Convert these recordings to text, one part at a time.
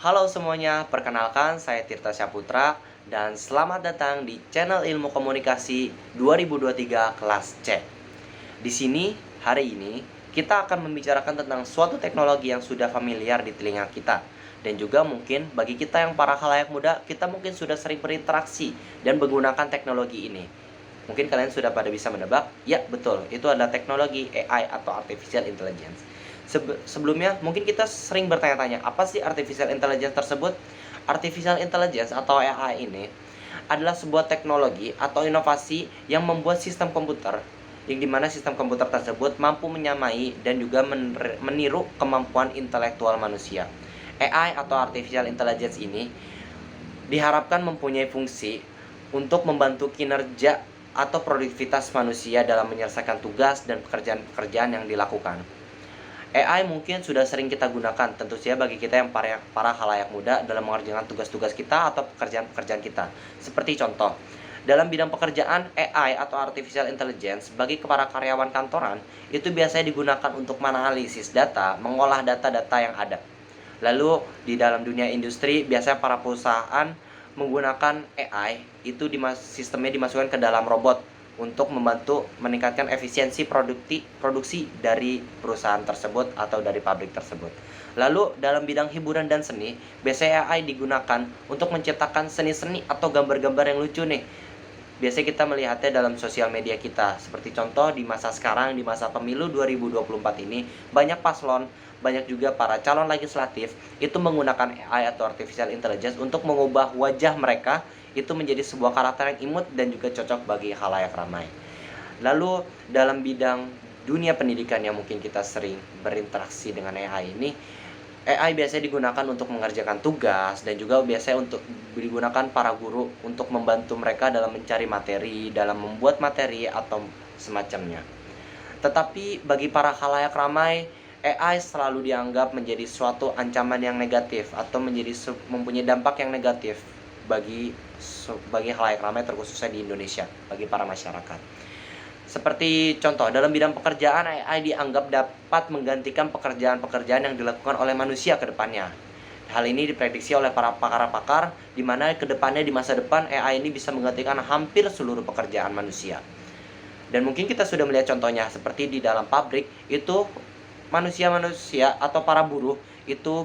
Halo semuanya, perkenalkan saya Tirta Syaputra dan selamat datang di channel Ilmu Komunikasi 2023 kelas C. Di sini, hari ini kita akan membicarakan tentang suatu teknologi yang sudah familiar di telinga kita. Dan juga mungkin bagi kita yang para khalayak muda, kita mungkin sudah sering berinteraksi dan menggunakan teknologi ini. Mungkin kalian sudah pada bisa menebak, ya betul, itu adalah teknologi AI atau Artificial Intelligence. Sebelumnya, mungkin kita sering bertanya-tanya, apa sih Artificial Intelligence tersebut? Artificial Intelligence atau AI ini adalah sebuah teknologi atau inovasi yang membuat sistem komputer, yang dimana sistem komputer tersebut mampu menyamai dan juga meniru kemampuan intelektual manusia. AI atau Artificial Intelligence ini diharapkan mempunyai fungsi untuk membantu kinerja atau produktivitas manusia dalam menyelesaikan tugas dan pekerjaan-pekerjaan yang dilakukan. AI mungkin sudah sering kita gunakan, tentu saja bagi kita yang para khalayak muda dalam mengerjakan tugas-tugas kita atau pekerjaan-pekerjaan kita. Seperti contoh, dalam bidang pekerjaan, AI atau Artificial Intelligence bagi para karyawan kantoran itu biasanya digunakan untuk menganalisis data, mengolah data-data yang ada. Lalu di dalam dunia industri, biasanya para perusahaan menggunakan AI itu sistemnya dimasukkan ke dalam robot untuk membantu meningkatkan efisiensi produksi dari perusahaan tersebut atau dari pabrik tersebut. Lalu dalam bidang hiburan dan seni, biasanya AI digunakan untuk menciptakan seni-seni atau gambar-gambar yang lucu nih. Biasanya kita melihatnya dalam sosial media kita. Seperti contoh di masa sekarang, di masa pemilu 2024 ini, banyak paslon, banyak juga para calon legislatif itu menggunakan AI atau Artificial Intelligence untuk mengubah wajah mereka itu menjadi sebuah karakter yang imut dan juga cocok bagi khalayak ramai. Lalu dalam bidang dunia pendidikan yang mungkin kita sering berinteraksi dengan AI ini, AI biasanya digunakan untuk mengerjakan tugas dan juga biasanya untuk digunakan para guru untuk membantu mereka dalam mencari materi, dalam membuat materi atau semacamnya. Tetapi bagi para khalayak ramai, AI selalu dianggap menjadi suatu ancaman yang negatif atau mempunyai dampak yang negatif bagi khalayak ramai, terkhususnya di Indonesia, bagi para masyarakat. Seperti contoh, dalam bidang pekerjaan, AI dianggap dapat menggantikan pekerjaan-pekerjaan yang dilakukan oleh manusia ke depannya. Hal ini diprediksi oleh para pakar-pakar, di mana ke depannya di masa depan AI ini bisa menggantikan hampir seluruh pekerjaan manusia. Dan mungkin kita sudah melihat contohnya, seperti di dalam pabrik, itu manusia-manusia atau para buruh itu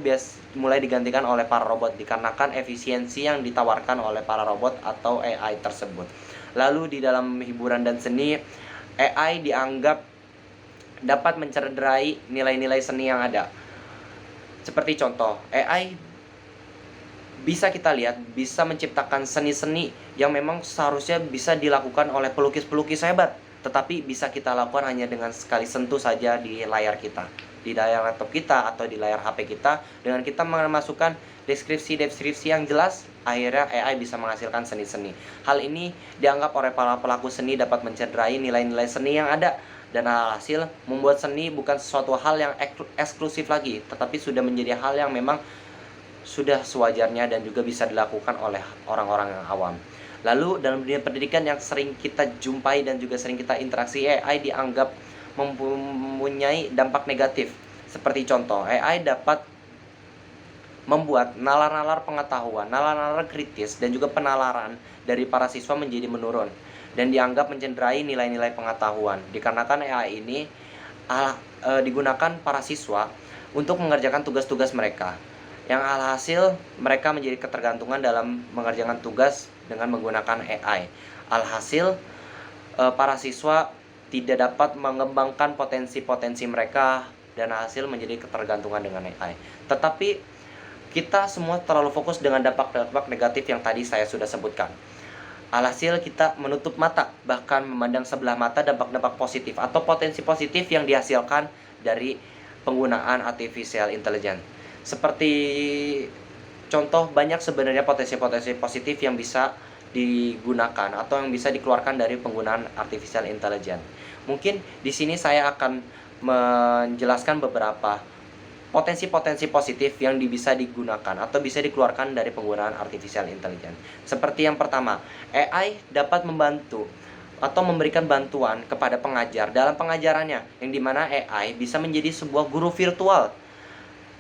mulai digantikan oleh para robot dikarenakan efisiensi yang ditawarkan oleh para robot atau AI tersebut. Lalu di dalam hiburan dan seni, AI dianggap dapat mencederai nilai-nilai seni yang ada. Seperti contoh, AI bisa kita lihat bisa menciptakan seni-seni yang memang seharusnya bisa dilakukan oleh pelukis-pelukis hebat, tetapi bisa kita lakukan hanya dengan sekali sentuh saja di layar kita, di layar laptop kita atau di layar HP kita. Dengan kita memasukkan deskripsi yang jelas, akhirnya AI bisa menghasilkan seni-seni. Hal ini dianggap oleh para pelaku seni dapat mencederai nilai-nilai seni yang ada, dan alhasil membuat seni bukan sesuatu hal yang eksklusif lagi, tetapi sudah menjadi hal yang memang sudah sewajarnya dan juga bisa dilakukan oleh orang-orang yang awam. Lalu dalam dunia pendidikan yang sering kita jumpai dan juga sering kita interaksi, AI dianggap mempunyai dampak negatif. Seperti contoh, AI dapat membuat nalar-nalar pengetahuan, nalar-nalar kritis dan juga penalaran dari para siswa menjadi menurun dan dianggap mencederai nilai-nilai pengetahuan. Dikarenakan AI ini digunakan para siswa untuk mengerjakan tugas-tugas mereka, yang alhasil mereka menjadi ketergantungan dalam mengerjakan tugas dengan menggunakan AI. Alhasil para siswa tidak dapat mengembangkan potensi-potensi mereka dan hasil menjadi ketergantungan dengan AI. Tetapi kita semua terlalu fokus dengan dampak-dampak negatif yang tadi saya sudah sebutkan. Alhasil kita menutup mata, bahkan memandang sebelah mata dampak-dampak positif atau potensi positif yang dihasilkan dari penggunaan Artificial Intelligence. Seperti contoh, banyak sebenarnya potensi-potensi positif yang bisa digunakan atau yang bisa dikeluarkan dari penggunaan Artificial Intelligence. Mungkin di sini saya akan menjelaskan beberapa potensi-potensi positif yang bisa digunakan atau bisa dikeluarkan dari penggunaan Artificial Intelligence. Seperti yang pertama, AI dapat membantu atau memberikan bantuan kepada pengajar dalam pengajarannya, yang dimana AI bisa menjadi sebuah guru virtual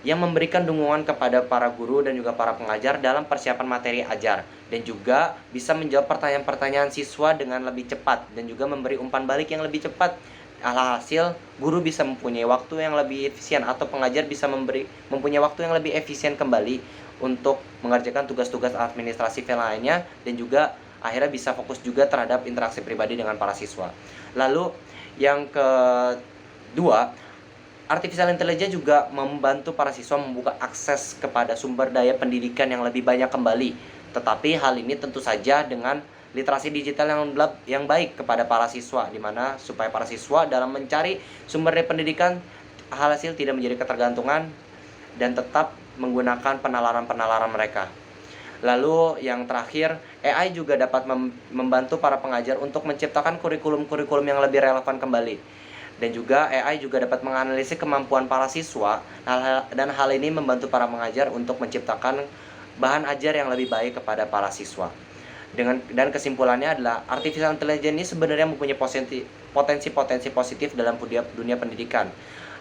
yang memberikan dukungan kepada para guru dan juga para pengajar dalam persiapan materi ajar, dan juga bisa menjawab pertanyaan-pertanyaan siswa dengan lebih cepat dan juga memberi umpan balik yang lebih cepat. Alhasil, guru bisa mempunyai waktu yang lebih efisien atau pengajar bisa mempunyai waktu yang lebih efisien kembali untuk mengerjakan tugas-tugas administratif yang lainnya, dan juga akhirnya bisa fokus juga terhadap interaksi pribadi dengan para siswa. Lalu yang kedua, artificial intelligence juga membantu para siswa membuka akses kepada sumber daya pendidikan yang lebih banyak kembali. Tetapi hal ini tentu saja dengan literasi digital yang baik kepada para siswa, di mana supaya para siswa dalam mencari sumber daya pendidikan hasil tidak menjadi ketergantungan dan tetap menggunakan penalaran-penalaran mereka. Lalu yang terakhir, AI juga dapat membantu para pengajar untuk menciptakan kurikulum-kurikulum yang lebih relevan kembali. Dan juga AI juga dapat menganalisis kemampuan para siswa, dan hal ini membantu para pengajar untuk menciptakan bahan ajar yang lebih baik kepada para siswa. Dan kesimpulannya adalah artificial intelligence ini sebenarnya mempunyai potensi-potensi positif dalam dunia pendidikan.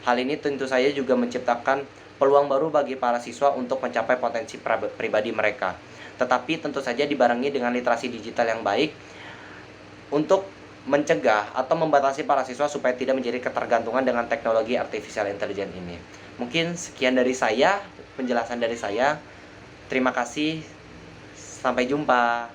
Hal ini tentu saja juga menciptakan peluang baru bagi para siswa untuk mencapai potensi pribadi mereka. Tetapi tentu saja dibarengi dengan literasi digital yang baik untuk mencegah atau membatasi para siswa supaya tidak menjadi ketergantungan dengan teknologi artificial intelligence ini. Mungkin sekian dari saya, penjelasan dari saya. Terima kasih, sampai jumpa.